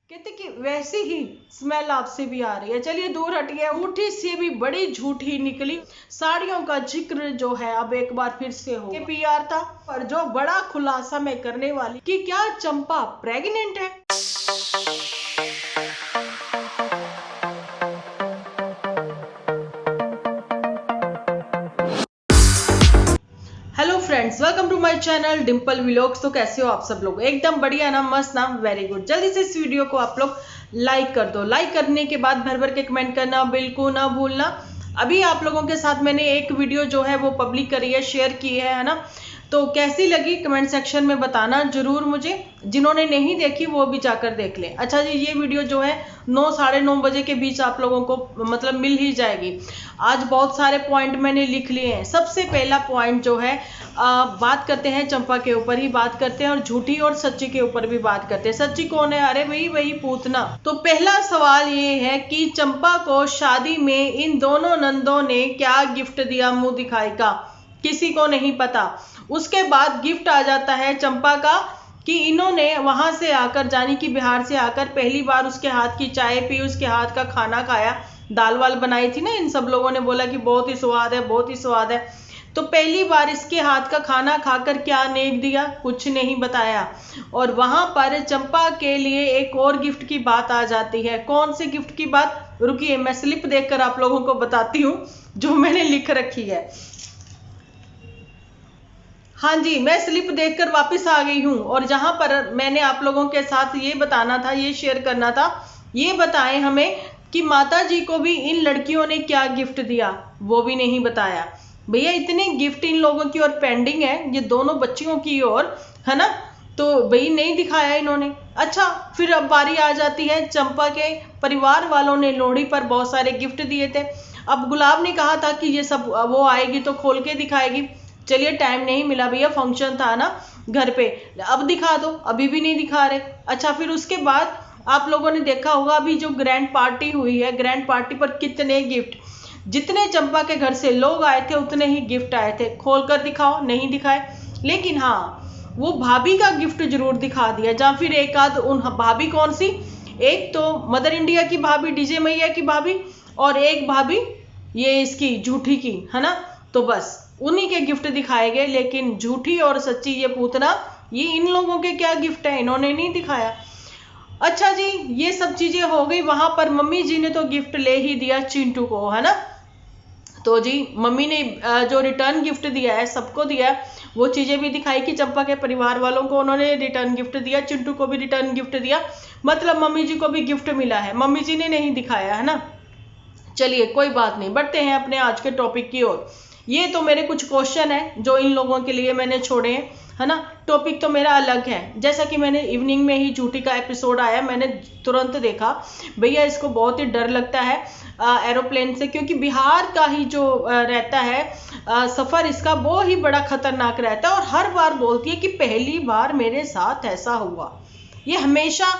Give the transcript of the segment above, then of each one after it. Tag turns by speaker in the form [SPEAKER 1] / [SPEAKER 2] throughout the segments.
[SPEAKER 1] कहते कि वैसी ही स्मेल आपसे भी आ रही है। चलिए दूर हटिए। झूठी से भी बड़ी झूठी निकली। साड़ियों का जिक्र जो है अब एक बार फिर से हो। पीआर था पर जो बड़ा खुलासा मैं करने वाली कि क्या चंपा प्रेग्नेंट है। Hello friends, welcome to my channel Dimple vlogs. तो कैसे हो आप सब लोग? एकदम बढ़िया ना, मस्त ना, वेरी गुड। जल्दी से इस वीडियो को आप लोग लाइक कर दो। लाइक करने के बाद भर भर के कमेंट करना बिल्कुल ना भूलना। अभी आप लोगों के साथ मैंने एक वीडियो जो है वो पब्लिक करी है, शेयर की है ना। तो कैसी लगी कमेंट सेक्शन में बताना जरूर मुझे। जिन्होंने नहीं देखी वो भी जाकर देख लें। अच्छा जी, ये वीडियो जो है 9 साढ़े 9 बजे के बीच आप लोगों को मतलब मिल ही जाएगी। आज बहुत सारे पॉइंट मैंने लिख लिए हैं। सबसे पहला पॉइंट जो है बात करते हैं चंपा के ऊपर ही बात करते हैं और झूठी और सच्ची के ऊपर भी बात करते हैं। सच्ची कौन है? अरे वही पूतना। तो पहला सवाल ये है कि चंपा को शादी में इन दोनों नंदों ने क्या गिफ्ट दिया मुंह दिखाई का? किसी को नहीं पता। उसके बाद गिफ्ट आ जाता है चंपा का कि इन्होंने वहां से आकर, जानी कि बिहार से आकर पहली बार उसके हाथ की चाय पी, उसके हाथ का खाना खाया। दाल वाल बनाई थी ना, इन सब लोगों ने बोला कि बहुत ही स्वाद है, बहुत ही स्वाद है। तो पहली बार इसके हाथ का खाना खाकर क्या नेक दिया? कुछ नहीं बताया। और वहां पर चंपा के लिए एक और गिफ्ट की बात आ जाती है। कौन से गिफ्ट की बात? रुकिए, मैं स्लिप देखकर आप लोगों को बताती हूँ जो मैंने लिख रखी है। हाँ जी, मैं स्लिप देखकर वापस आ गई हूँ और जहां पर मैंने आप लोगों के साथ ये बताना था, ये शेयर करना था, ये बताएं हमें कि माता जी को भी इन लड़कियों ने क्या गिफ्ट दिया, वो भी नहीं बताया। भैया इतने गिफ्ट इन लोगों की और पेंडिंग है, ये दोनों बच्चियों की ओर, है ना। तो भाई नहीं दिखाया इन्होंने। अच्छा, फिर अब बारी आ जाती है चंपा के परिवार वालों ने लोहड़ी पर बहुत सारे गिफ्ट दिए थे। अब गुलाब ने कहा था कि ये सब वो आएगी तो खोल के दिखाएगी। चलिए टाइम नहीं मिला भैया, फंक्शन था ना घर पे, अब दिखा दो। अभी भी नहीं दिखा रहे। अच्छा, फिर उसके बाद आप लोगों ने देखा होगा अभी जो ग्रैंड पार्टी हुई है, ग्रैंड पार्टी पर कितने गिफ्ट, जितने चंपा के घर से लोग आए थे उतने ही गिफ्ट आए थे। खोलकर दिखाओ, नहीं दिखाए। लेकिन हाँ, वो भाभी का गिफ्ट जरूर दिखा दिया। या फिर एक आध उन भाभी, कौन सी? एक तो मदर इंडिया की भाभी, डीजे मैया की भाभी, और एक भाभी ये इसकी झूठी की, है ना। तो बस उन्हीं के गिफ्ट दिखाए गए। लेकिन झूठी और सच्ची ये पूतना, ये इन लोगों के क्या गिफ्ट है, इन्होंने नहीं दिखाया। अच्छा जी, ये सब चीजें हो गई। वहां पर मम्मी जी ने तो गिफ्ट ले ही दिया चिंटू को, है ना। तो जी मम्मी ने जो रिटर्न गिफ्ट दिया है, सबको दिया है। वो चीजें भी दिखाई कि चंपा के परिवार वालों को उन्होंने रिटर्न गिफ्ट दिया, चिंटू को भी रिटर्न गिफ्ट दिया। मतलब मम्मी जी को भी गिफ्ट मिला है, मम्मी जी ने नहीं दिखाया, है ना। चलिए कोई बात नहीं, बढ़ते हैं अपने आज के टॉपिक की ओर। ये तो मेरे कुछ क्वेश्चन है जो इन लोगों के लिए मैंने छोड़े हैं, है ना। टॉपिक तो मेरा अलग है। जैसा कि मैंने इवनिंग में ही झूठी का एपिसोड आया, मैंने तुरंत देखा। भैया इसको बहुत ही डर लगता है एरोप्लेन से, क्योंकि बिहार का ही जो रहता है सफर इसका, वो ही बड़ा खतरनाक रहता है। और हर बार बोलती है कि पहली बार मेरे साथ ऐसा हुआ। ये हमेशा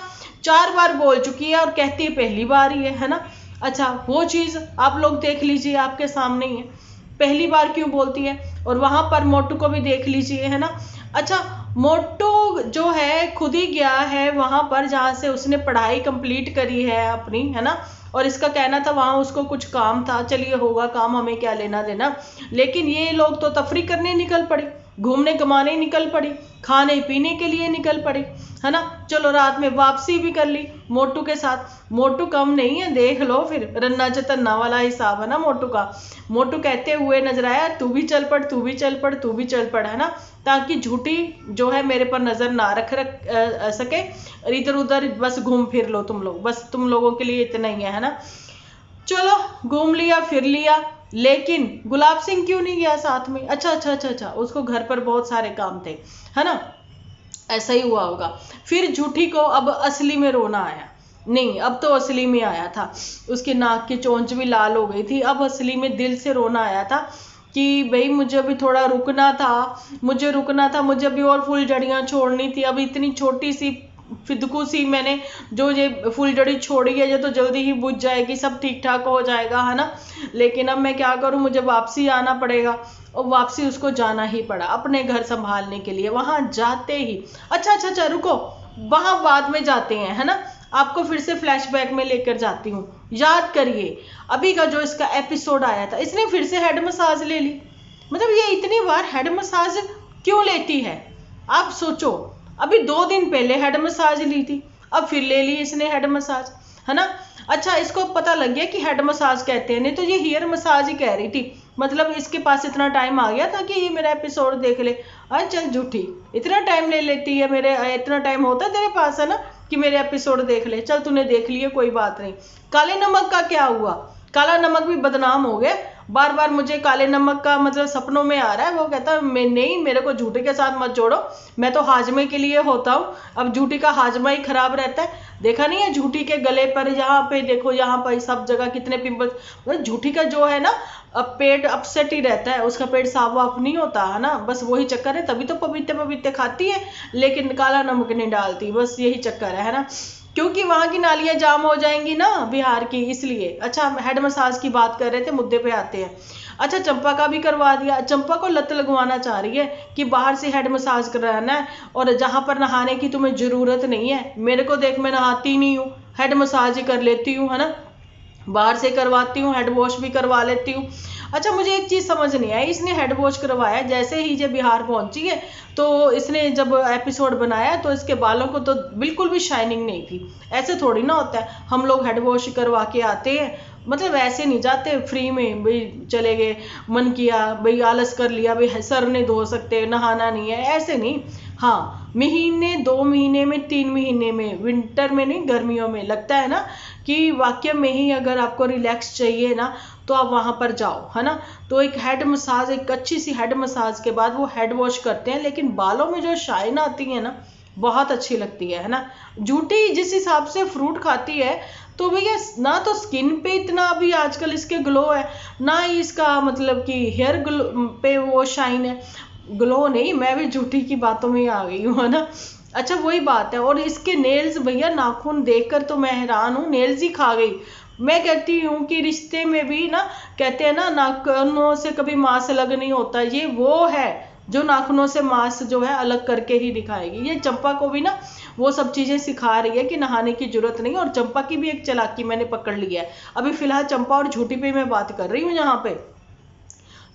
[SPEAKER 1] 4 बार बोल चुकी है और कहती है पहली बार ही है ना। अच्छा, वो चीज आप लोग देख लीजिए, आपके सामने ही है। पहली बार क्यों बोलती है? और वहां पर मोटू को भी देख लीजिए, है ना। अच्छा, मोटू जो है खुद ही गया है वहां पर जहां से उसने पढ़ाई कंप्लीट करी है अपनी, है ना। और इसका कहना था वहां उसको कुछ काम था। चलिए होगा काम, हमें क्या लेना देना। लेकिन ये लोग तो तफरी करने निकल पड़े, घूमने कमाने निकल पड़ी, खाने पीने के लिए निकल पड़ी, है ना। चलो रात में वापसी भी कर ली मोटू के साथ। मोटू कम नहीं है, देख लो फिर रन्ना चतन्ना वाला हिसाब है ना मोटू का। मोटू कहते हुए नजर आया, तू भी चल पड़, तू भी चल पड़, तू भी चल पड़, है ना। ताकि झूठी जो है मेरे पर नजर ना रख सके। इधर उधर बस घूम फिर लो तुम लोग, बस तुम लोगों के लिए इतना ही है ना। चलो घूम लिया फिर लिया, लेकिन गुलाब सिंह क्यों नहीं गया साथ में? अच्छा, उसको घर पर बहुत सारे काम थे, है ना। ऐसा ही हुआ होगा। फिर झूठी को अब असली में रोना आया। नहीं, अब तो असली में आया था। उसकी नाक की चोंच भी लाल हो गई थी। अब असली में दिल से रोना आया था कि भाई मुझे अभी थोड़ा रुकना था, मुझे रुकना था, मुझे अभी और फुलझड़ियां छोड़नी थी। अब इतनी छोटी सी फिदकू सी मैंने जो ये फुलझड़ी छोड़ी है, ये तो जल्दी ही बुझ जाएगी, सब ठीक ठाक हो जाएगा, है ना। लेकिन अब मैं क्या करूं, मुझे वापसी आना पड़ेगा। और वापसी उसको जाना ही पड़ा अपने घर संभालने के लिए। वहां जाते ही, अच्छा रुको, वहां बाद में जाते हैं, है ना। आपको फिर से फ्लैशबैक में लेकर जाती हूँ। याद करिए अभी का जो इसका एपिसोड आया था, इसने फिर से हेड मसाज ले ली। मतलब ये इतनी बार हेड मसाज क्यों लेती है, आप सोचो। अभी 2 दिन पहले हेड मसाज ली थी, अब फिर ले ली इसने हेड मसाज, है ना। अच्छा, इसको पता लग गया कि हेड मसाज कहते हैं, नहीं तो ये हेयर मसाज ही कह रही थी। मतलब इसके पास इतना टाइम आ गया था कि ये मेरा एपिसोड देख ले। चल झूठी, इतना टाइम ले लेती है, मेरे इतना टाइम होता है तेरे पास, है ना, कि मेरे एपिसोड देख ले। चल तूने देख लिया, कोई बात नहीं। काले नमक का क्या हुआ, काला नमक भी बदनाम हो गया। बार बार मुझे काले नमक का मतलब सपनों में आ रहा है। वो कहता है मैं नहीं, मेरे को झूठी के साथ मत जोड़ो, मैं तो हाजमे के लिए होता हूँ। अब झूठी का हाजमा ही खराब रहता है। देखा नहीं है झूठी के गले पर, यहाँ पे देखो, यहाँ पर सब जगह कितने पिंपल्स। मतलब झूठी का जो है ना, अब पेट अपसेट ही रहता है, उसका पेट साफ वाफ नहीं होता, है ना। बस वही चक्कर है, तभी तो पपीते पपीते खाती है, लेकिन काला नमक नहीं डालती, बस यही चक्कर है ना। क्योंकि वहां की नालियां जाम हो जाएंगी ना बिहार की, इसलिए। अच्छा, हेड मसाज की बात कर रहे थे, मुद्दे पे आते हैं। अच्छा, चंपा का भी करवा दिया। चंपा को लत लगवाना चाह रही है कि बाहर से हेड मसाज कराना है, और जहां पर नहाने की तुम्हें जरूरत नहीं है। मेरे को देख, मैं नहाती नहीं हूँ, हेड मसाज ही कर लेती हूँ, है ना, बाहर से करवाती हूँ, हेड वॉश भी करवा लेती हूँ। अच्छा, मुझे एक चीज समझ नहीं आई, इसने हेड वॉश करवाया जैसे ही जब बिहार पहुंची है, तो इसने जब एपिसोड बनाया तो इसके बालों को तो बिल्कुल भी शाइनिंग नहीं थी। ऐसे थोड़ी ना होता है, हम लोग हेड वॉश करवा के आते हैं, मतलब ऐसे नहीं जाते फ्री में, भाई चले गए, मन किया, भाई आलस कर लिया, भाई सर नहीं धो सकते, नहाना नहीं है, ऐसे नहीं। हाँ, महीने 2 महीने में 3 महीने में, विंटर में नहीं, गर्मियों में लगता है ना कि वाकई में ही अगर आपको रिलैक्स चाहिए ना, तो आप वहां पर जाओ, है ना। तो एक हेड मसाज, एक अच्छी सी हेड मसाज के बाद वो हेड वॉश करते हैं, लेकिन बालों में जो शाइन आती है ना, बहुत अच्छी लगती है ना। झूठी जिस हिसाब से फ्रूट खाती है, तो भैया ना तो स्किन पे इतना अभी आजकल इसके ग्लो है, ना ही इसका मतलब कि हेयर ग्लो पे वो शाइन है। ग्लो नहीं, मैं भी झूठी की बातों में ही आ गई हूँ, है ना। अच्छा, वही बात है। और इसके नेल्स भैया, नाखून देखकर तो मैं हैरान हूँ, नेल्स ही खा गई। मैं कहती हूँ कि रिश्ते में भी ना, कहते हैं ना, नाखूनों से कभी मांस अलग नहीं होता, ये वो है जो नाखूनों से मांस जो है अलग करके ही दिखाएगी। ये चंपा को भी ना वो सब चीजें सिखा रही है कि नहाने की जरूरत नहीं। और चंपा की भी एक चालाकी मैंने पकड़ ली है। अभी फिलहाल चंपा और झूठी पे मैं बात कर रही हूँ। यहाँ पे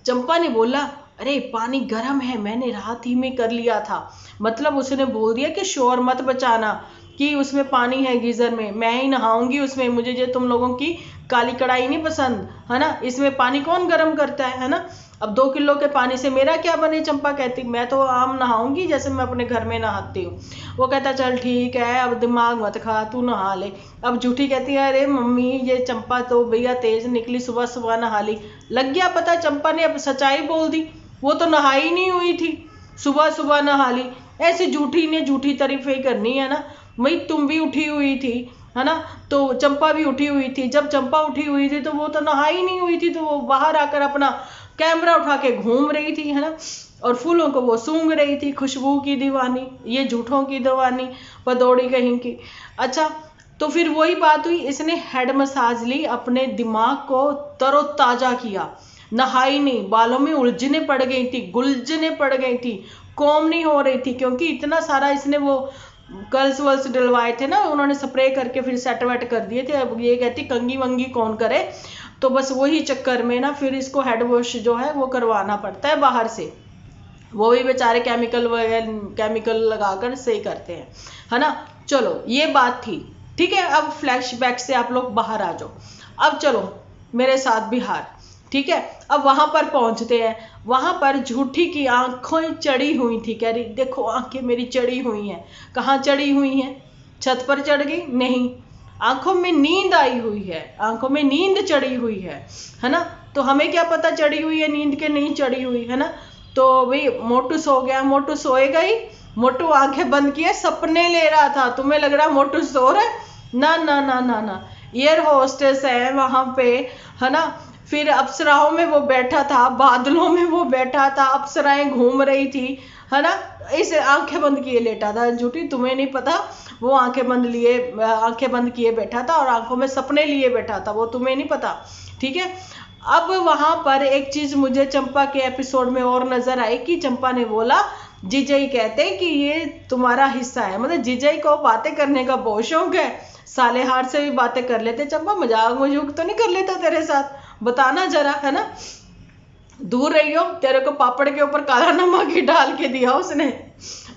[SPEAKER 1] चंपा ने बोला, अरे पानी गर्म है, मैंने रात ही में कर लिया था। मतलब उसने बोल दिया कि शोर मत बचाना, कि उसमें पानी है गीजर में, मैं ही नहाऊंगी उसमें, मुझे जो तुम लोगों की काली कढ़ाई नहीं पसंद, है ना। इसमें पानी कौन गर्म करता है ना। अब 2 किलो के पानी से मेरा क्या बने। चंपा कहती, मैं तो आम नहाऊंगी जैसे मैं अपने घर में नहाती हूँ। वो कहता, चल ठीक है, अब दिमाग मत खा, तू नहा ले। अब झूठी कहती है, अरे मम्मी, ये चंपा तो भैया तेज निकली, सुबह सुबह नहा ली। लग गया पता, चंपा ने अब सच्चाई बोल दी, वो तो नहाई नहीं हुई थी, सुबह सुबह नहा ली। ऐसे झूठी ने झूठी तारीफें करनी है ना। भाई तुम भी उठी हुई थी, है ना, तो चंपा भी उठी हुई थी। जब चंपा उठी हुई थी तो वो तो नहाई नहीं हुई थी, तो वो बाहर आकर अपना कैमरा उठा के घूम रही थी, है ना, और फूलों को वो सूंघ रही थी, खुशबू की दीवानी, ये झूठों की दीवानी, पदौड़ी कहीं की। अच्छा, तो फिर वही बात हुई, इसने हेड मसाज ली, अपने दिमाग को तरोताजा किया। नहाई नहीं, बालों में उलझने पड़ गई थी, गुलझने पड़ गई थी, कॉम नहीं हो रही थी, क्योंकि इतना सारा इसने वो कर्ल्स वर्ल्स डलवाए थे ना, उन्होंने स्प्रे करके फिर सेट वेट कर दिए थे। अब ये कहती कंगी वंगी कौन करे, तो बस वही चक्कर में ना फिर इसको हेड वॉश जो है वो करवाना पड़ता है बाहर से। वो भी बेचारे केमिकल लगाकर सही करते हैं, है ना। चलो ये बात थी, ठीक है। अब फ्लैशबैक से आप लोग बाहर आ जाओ। अब चलो मेरे साथ बिहार, ठीक है। अब वहां पर पहुंचते हैं। वहां पर झूठी की आंखें चढ़ी हुई थी, कह रही देखो आंखें मेरी चढ़ी हुई हैं। कहाँ चढ़ी हुई हैं, छत पर चढ़ गई? नहीं, आंखों में नींद आई हुई है, आंखों में नींद चढ़ी हुई है ना। तो हमें क्या पता चढ़ी हुई है नींद के नहीं चढ़ी हुई, है ना। तो भाई मोटू सो गया, मोटू सोएगा ही। मोटू आंखें बंद किए सपने ले रहा था, तुम्हें लग रहा मोटू सो रहा है? ना ना ना ना ना, एयर होस्टेस है वहां पे, है ना। फिर अप्सराओं में वो बैठा था, बादलों में वो बैठा था, अप्सराएं घूम रही थी, है ना। इसे आंखें बंद किए लेटा था। झूठी, तुम्हें नहीं पता, वो आंखें बंद किए बैठा था और आंखों में सपने लिए बैठा था, वो तुम्हें नहीं पता, ठीक है। अब वहां पर एक चीज मुझे चंपा के एपिसोड में और नजर आई कि चंपा ने बोला, जीजाई कहते हैं कि ये तुम्हारा हिस्सा है। मतलब जीजाई को बातें करने का बहुत शौक है, सालेहार से भी बातें कर लेते। चंपा मजाक मजूक तो नहीं कर लेता तेरे साथ, बताना जरा, है ना, दूर रही हो, तेरे को पापड़ के ऊपर काला नमक ही डाल के दिया उसने।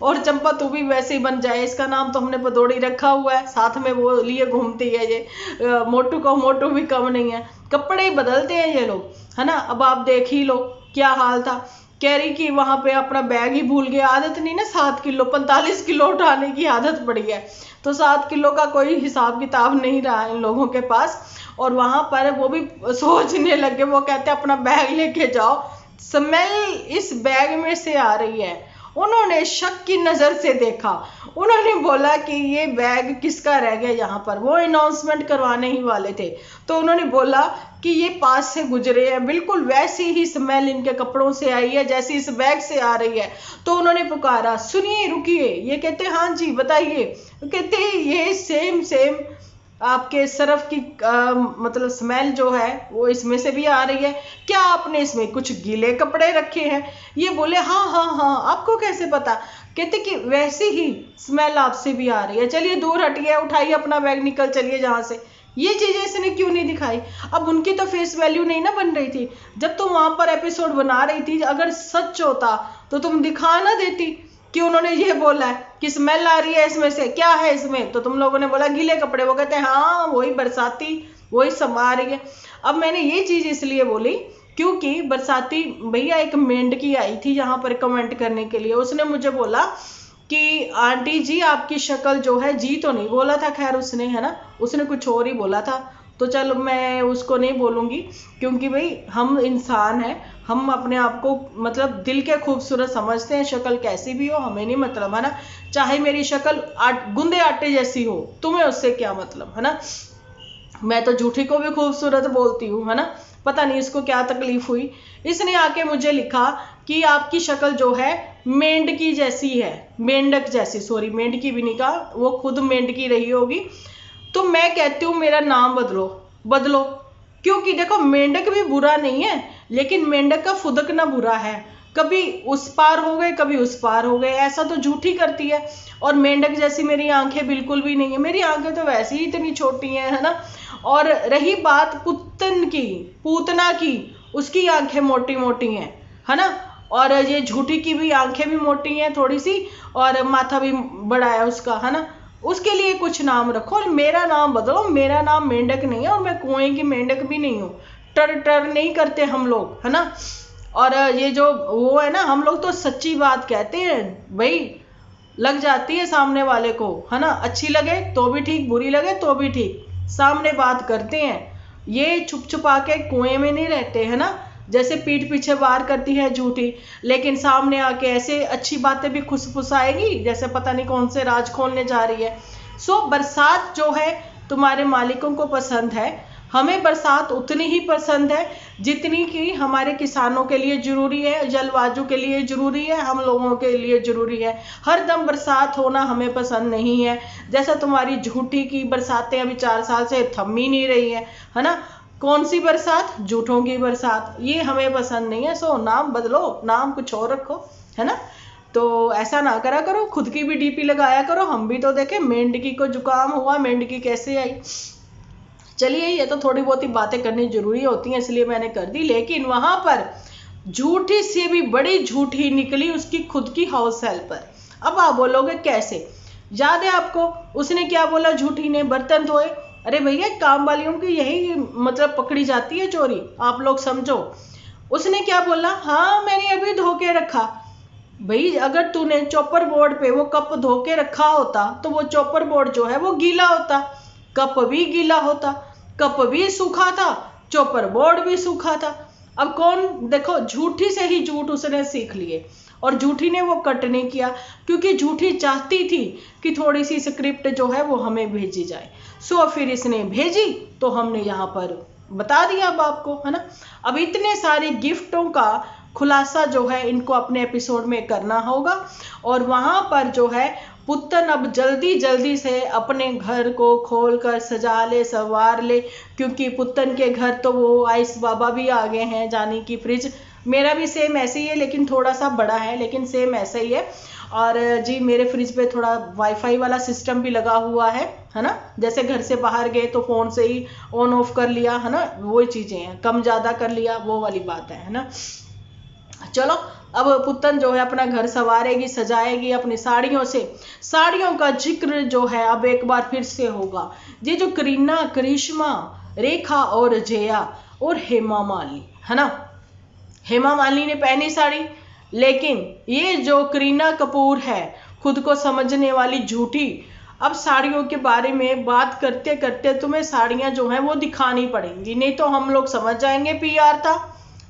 [SPEAKER 1] और चंपा तू भी वैसे ही बन जाए, इसका नाम तो हमने भदौड़ी रखा हुआ है, साथ में वो लिए घूमती है ये। मोटू को मोटू भी कम नहीं है, कपड़े ही बदलते हैं ये लोग, है ना। अब आप देख ही लो क्या हाल था। कह रही कि वहां पे अपना बैग ही भूल गया, आदत नहीं ना 7 किलो 45 किलो उठाने की आदत पड़ी है, तो 7 किलो का कोई हिसाब किताब नहीं रहा इन लोगों के पास। और वहां पर वो भी सोचने लगे, वो कहते अपना बैग लेके जाओ, स्मेल इस बैग में से आ रही है। उन्होंने शक की नजर से देखा, उन्होंने बोला कि ये बैग किसका रह गया यहाँ पर। वो अनाउंसमेंट करवाने ही वाले थे, तो उन्होंने बोला कि ये पास से गुजरे हैं, बिल्कुल वैसी ही स्मेल इनके कपड़ों से आई है जैसी इस बैग से आ रही है। तो उन्होंने पुकारा, सुनिए रुकिए। ये कहते हाँ जी बताइए। कहते ये सेम सेम आपके सरफ की मतलब स्मेल जो है वो इसमें से भी आ रही है, क्या आपने इसमें कुछ गीले कपड़े रखे हैं? ये बोले हाँ हाँ हाँ, आपको कैसे पता? कहते कि वैसी ही स्मेल आपसे भी आ रही है, चलिए दूर हटिए, उठाइए अपना बैग, निकल चलिए जहाँ से। ये चीजें इसने क्यों नहीं दिखाई? अब उनकी तो फेस वैल्यू नहीं ना बन रही थी। जब तुम वहां पर एपिसोड बना रही थी, अगर सच होता तो तुम दिखा ना देती कि उन्होंने ये बोला है कि स्मेल आ रही है इसमें से, क्या है इसमें? तो तुम लोगों ने बोला गीले कपड़े। वो कहते हैं हाँ वही बरसाती, वही सब आ रही है। अब मैंने ये चीज इसलिए बोली क्योंकि बरसाती भैया एक मेंढकी आई थी यहाँ पर कमेंट करने के लिए। उसने मुझे बोला कि आंटी जी आपकी शक्ल जो है, जी तो नहीं बोला था खैर उसने, है ना, उसने कुछ और ही बोला था। तो चलो मैं उसको नहीं बोलूंगी, क्योंकि भाई हम इंसान हैं, हम अपने आप को मतलब दिल के खूबसूरत समझते हैं, शक्ल कैसी भी हो हमें नहीं मतलब, है ना। चाहे मेरी शक्ल गुंदे आटे जैसी हो, तुम्हें उससे क्या मतलब, है ना। मैं तो झूठी को भी खूबसूरत बोलती हूँ, है ना। पता नहीं इसको क्या तकलीफ हुई। इसने आके मुझे लिखा कि आपकी शक्ल जो है मेंढकी जैसी है, मेंढक जैसी, सॉरी मेंढकी भी नहीं कहा, वो खुद मेंढकी रही होगी। तो मैं कहती हूँ मेरा नाम बदलो, बदलो, क्योंकि देखो मेंढक भी बुरा नहीं है, लेकिन मेंढक का फुदकना बुरा है। कभी उस पार हो गए, कभी उस पार हो गए, ऐसा तो झूठी करती है। और मेंढक जैसी मेरी आंखें बिल्कुल भी नहीं है, मेरी आंखें तो वैसे ही इतनी छोटी हैं, है ना। और रही बात पुतन की, पूतना की, उसकी आंखें मोटी मोटी हैं, है ना। और ये झूठी की भी आंखें भी मोटी हैं थोड़ी सी, और माथा भी बड़ा है उसका, है ना। उसके लिए कुछ नाम रखो और मेरा नाम बदलो। मेरा नाम मेंढक नहीं है और मैं कुएं की मेंढक भी नहीं हूँ। टर टर नहीं करते हम लोग, है ना। और ये जो वो है ना, हम लोग तो सच्ची बात कहते हैं भाई, लग जाती है सामने वाले को, है ना। अच्छी लगे तो भी ठीक, बुरी लगे तो भी ठीक, सामने बात करते हैं। ये छुप छुपा के कुएं में नहीं रहते, है ना। जैसे पीठ पीछे वार करती है झूठी, लेकिन सामने आके ऐसे अच्छी बातें भी खुसफुसाएगी जैसे पता नहीं कौन से राज खोलने जा रही है। सो बरसात जो है तुम्हारे मालिकों को पसंद है, हमें बरसात उतनी ही पसंद है जितनी कि हमारे किसानों के लिए जरूरी है, जलवायु के लिए जरूरी है, हम लोगों के लिए जरूरी है। हर दम बरसात होना हमें पसंद नहीं है। जैसा तुम्हारी झूठी की बरसातें अभी 4 साल से थम ही नहीं रही है ना। कौन सी बरसात? झूठों की बरसात, ये हमें पसंद नहीं है। सो नाम बदलो, नाम कुछ और रखो, है ना। तो ऐसा ना करा करो, खुद की भी डीपी लगाया करो, हम भी तो देखें। मेंढकी को जुकाम हुआ, मेंढकी कैसे आई। चलिए ये तो थोड़ी बहुत ही बातें करनी जरूरी होती हैं, इसलिए मैंने कर दी। लेकिन वहां पर झूठी से भी बड़ी झूठी निकली उसकी खुद की हाउस हेल्पर। अब आप बोलोगे कैसे? याद है आपको उसने क्या बोला झूठी ने? बर्तन धोए। अरे भैया काम वालियों की यही मतलब पकड़ी जाती है चोरी, आप लोग समझो। उसने क्या बोला? हाँ मैंने अभी धो के रखा। भाई अगर तूने चॉपर बोर्ड पे वो कप धो के रखा होता तो वो चॉपर बोर्ड जो है वो गीला होता, कप भी गीला होता, कप भी सूखा था, चॉपर बोर्ड भी सूखा था। अब कौन, देखो झूठी से ही झूठ उसने सीख लिए, और झूठी ने वो कट नहीं किया क्योंकि झूठी चाहती थी कि थोड़ी सी स्क्रिप्ट जो है वो हमें भेजी जाए। सो फिर इसने भेजी तो हमने यहाँ पर बता दिया अब आपको, है ना। अब इतने सारे गिफ्टों का खुलासा जो है इनको अपने एपिसोड में करना होगा, और वहां पर जो है पुत्तन अब जल्दी जल्दी से अपने घर को खोल कर सजा ले, संवार ले, क्योंकि पुत्तन के घर तो वो आइस बाबा भी आ गए हैं, जानी कि फ्रिज मेरा भी सेम ऐसे ही है, लेकिन थोड़ा सा बड़ा है, लेकिन सेम ऐसा ही है। और जी मेरे फ्रिज पे थोड़ा वाईफाई वाला सिस्टम भी लगा हुआ है ना, जैसे घर से बाहर गए तो फोन से ही ऑन ऑफ कर लिया, है ना, वो चीजें हैं, कम ज्यादा कर लिया, वो वाली बात है ना। चलो अब पुतन जो है अपना घर संवारेगी, सजाएगी अपनी साड़ियों से। साड़ियों का जिक्र जो है अब एक बार फिर से होगा। ये जो करीना, करिश्मा, रेखा और जया और हेमा मालिनी, है ना, हेमा मालिनी ने पहनी साड़ी, लेकिन ये जो करीना कपूर है, खुद को समझने वाली झूठी, अब साड़ियों के बारे में बात करते करते तुम्हें साड़ियां जो है वो दिखानी पड़ेंगी, नहीं तो हम लोग समझ जाएंगे पीआर था,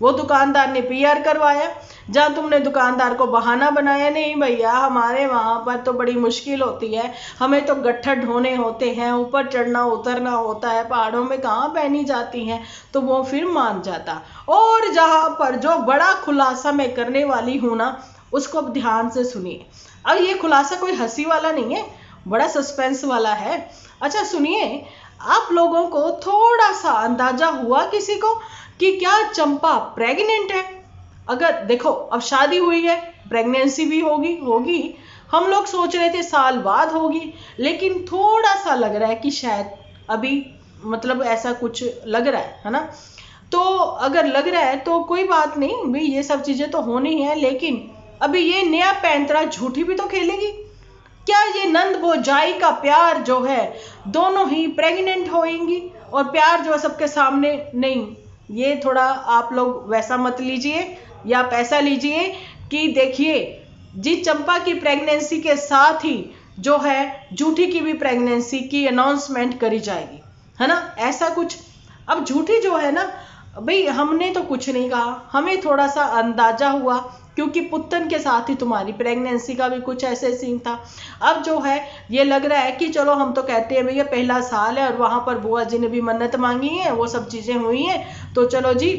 [SPEAKER 1] वो दुकानदार ने पीआर करवाया। जहां तुमने दुकानदार को बहाना बनाया, नहीं भैया हमारे वहां पर तो बड़ी मुश्किल होती है, हमें तो गट्ठर ढोने होते हैं, ऊपर चढ़ना उतरना होता है, पहाड़ों में कहाँ पहनी जाती हैं, तो वो फिर मान जाता। और जहां पर जो बड़ा खुलासा मैं करने वाली हूं ना, उसको अब ध्यान से सुनिए। अब ये खुलासा कोई हंसी वाला नहीं है, बड़ा सस्पेंस वाला है। अच्छा सुनिए, आप लोगों को थोड़ा सा अंदाजा हुआ किसी को कि क्या चंपा प्रेग्नेंट है? अगर देखो अब शादी हुई है, प्रेगनेंसी भी होगी, हम लोग सोच रहे थे साल बाद होगी, लेकिन थोड़ा सा लग रहा है कि शायद अभी, मतलब ऐसा कुछ लग रहा है ना। तो अगर लग रहा है तो कोई बात नहीं भाई, ये सब चीजें तो होनी है, लेकिन अभी ये नया पैंतरा झूठी भी तो खेलेगी। क्या ये नंद भौजाई का प्यार जो है, दोनों ही प्रेग्नेंट होंगी, और प्यार जो है सबके सामने नहीं, ये थोड़ा आप लोग वैसा मत लीजिए, या पैसा लीजिए कि देखिए जी चंपा की प्रेगनेंसी के साथ ही जो है झूठी की भी प्रेगनेंसी की अनाउंसमेंट करी जाएगी, है ना, ऐसा कुछ। अब झूठी जो है ना भाई, हमने तो कुछ नहीं कहा, हमें थोड़ा सा अंदाजा हुआ, क्योंकि पुत्तन के साथ ही तुम्हारी प्रेगनेंसी का भी कुछ ऐसे सीन था। अब जो है ये लग रहा है कि चलो हम तो कहते हैं भैया पहला साल है, और वहां पर बुआ जी ने भी मन्नत मांगी है, वो सब चीजें हुई हैं, तो चलो जी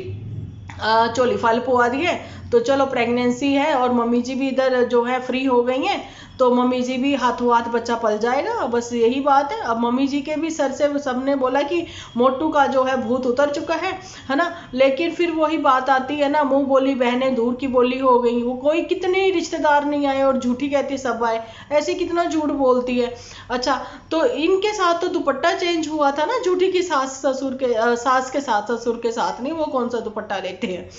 [SPEAKER 1] चोली फल पुआ दिए, तो चलो प्रेगनेंसी है, और मम्मी जी भी इधर जो है फ्री हो गई हैं, तो मम्मी जी भी हाथों हाथ बच्चा पल जाएगा, बस यही बात है। अब मम्मी जी के भी सर से सबने बोला कि मोटू का जो है भूत उतर चुका है ना, लेकिन फिर वही बात आती है ना, मुंह बोली बहनें दूर की बोली हो गई, वो कोई कितने रिश्तेदार नहीं आए और झूठी कहती सब आए, ऐसे कितना झूठ बोलती है। अच्छा तो इनके साथ तो दुपट्टा चेंज हुआ था ना, झूठी की सास के साथ, ससुर के साथ नहीं, वो कौन सा दुपट्टा लेते हैं,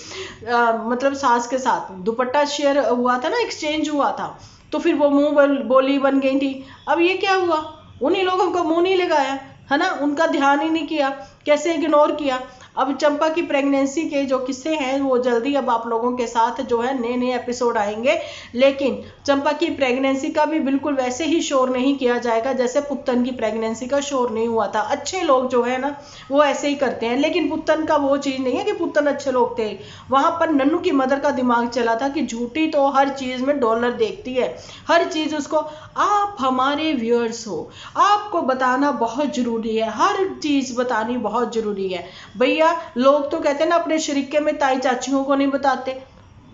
[SPEAKER 1] मतलब सास के साथ दुपट्टा शेयर हुआ था ना, एक्सचेंज हुआ था, तो फिर वो मुंह बोली बन गई थी। अब ये क्या हुआ, उन्हीं लोगों को मुंह नहीं लगाया, है ना, उनका ध्यान ही नहीं किया, कैसे इग्नोर किया। अब चंपा की प्रेगनेंसी के जो किस्से हैं वो जल्दी अब आप लोगों के साथ जो है नए नए एपिसोड आएंगे, लेकिन चंपा की प्रेगनेंसी का भी बिल्कुल वैसे ही शोर नहीं किया जाएगा जैसे पुत्तन की प्रेगनेंसी का शोर नहीं हुआ था। अच्छे लोग जो है ना वो ऐसे ही करते हैं, लेकिन पुत्तन का वो चीज नहीं है कि पुत्तन अच्छे लोग थे, वहां पर नन्नू की मदर का दिमाग चला था कि झूठी तो हर चीज में डॉलर देखती है, हर चीज उसको, आप हमारे व्यूअर्स हो, आपको बताना बहुत जरूरी है, हर चीज बतानी बहुत जरूरी है भैया। लोग तो कहते हैं ना अपने शरीके में ताई चाचियों को नहीं बताते,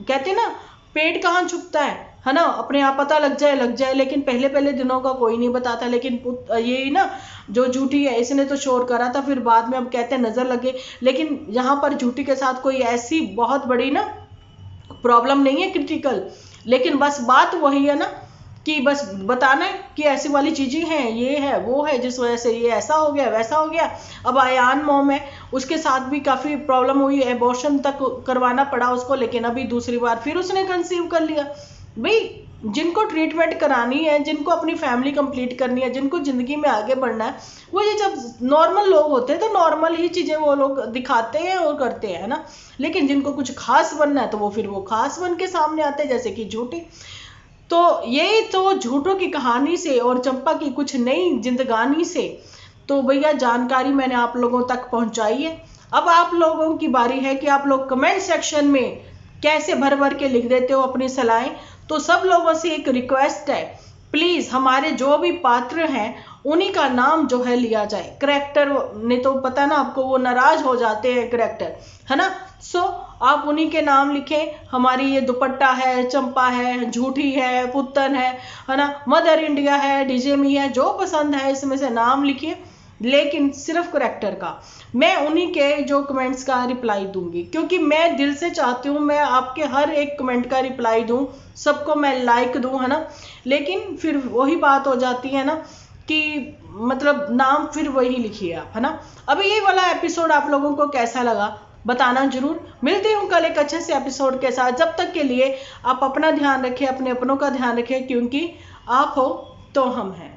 [SPEAKER 1] कहते ना पेट कहाँ छुपता है ना, अपने आप पता लग जाए, लेकिन पहले पहले दिनों का कोई नहीं बताता। लेकिन ये ना जो झूठी है इसने तो शोर करा था, फिर बाद में अब कहते हैं नजर लगे, लेकिन यहाँ पर झूठी के साथ कोई ऐसी बहुत बड़ी ना प्रॉब्लम नहीं है क्रिटिकल, लेकिन बस बात वही है ना कि बस बताना है कि ऐसी वाली चीजें हैं, ये है वो है, जिस वजह से ये ऐसा हो गया वैसा हो गया। अब अयान मॉम है, उसके साथ भी काफी प्रॉब्लम हुई, एबॉर्शन तक करवाना पड़ा उसको, लेकिन अभी दूसरी बार फिर उसने कंसीव कर लिया। भाई जिनको ट्रीटमेंट करानी है, जिनको अपनी फैमिली कंप्लीट करनी है, जिनको जिंदगी में आगे बढ़ना है, वो ये जब नॉर्मल लोग होते हैं तो नॉर्मल ही चीजें वो लोग दिखाते हैं और करते हैं ना, लेकिन जिनको कुछ खास बनना है तो वो फिर वो खास बन के सामने आते हैं, जैसे कि झूठी। तो ये तो झूठों की कहानी से और चंपा की कुछ नई जिंदगानी से तो भैया जानकारी मैंने आप लोगों तक पहुंचाई है। अब आप लोगों की बारी है कि आप लोग कमेंट सेक्शन में कैसे भर भर के लिख देते हो अपनी सलाहें। तो सब लोगों से एक रिक्वेस्ट है, प्लीज हमारे जो भी पात्र हैं उन्हीं का नाम जो है लिया जाए, करेक्टर ने तो पता ना आपको, वो नाराज हो जाते हैं करेक्टर, है ना। सो आप उन्हीं के नाम लिखें, हमारी ये दुपट्टा है, चंपा है, झूठी है, पुत्तन है ना, मदर इंडिया है, डीजे मी है, जो पसंद है इसमें से नाम लिखिए। लेकिन सिर्फ करेक्टर का। मैं उन्हीं के जो कमेंट्स का रिप्लाई दूंगी, क्योंकि मैं दिल से चाहती हूँ मैं आपके हर एक कमेंट का रिप्लाई दूं, सबको मैं लाइक दूं, है ना। लेकिन फिर वही बात हो जाती है ना कि मतलब नाम फिर वही लिखिए आप, है ना। अभी ये वाला एपिसोड आप लोगों को कैसा लगा बताना जरूर। मिलती हूँ कल एक अच्छे से एपिसोड के साथ। जब तक के लिए आप अपना ध्यान रखें, अपने अपनों का ध्यान रखें, क्योंकि आप हो तो हम हैं।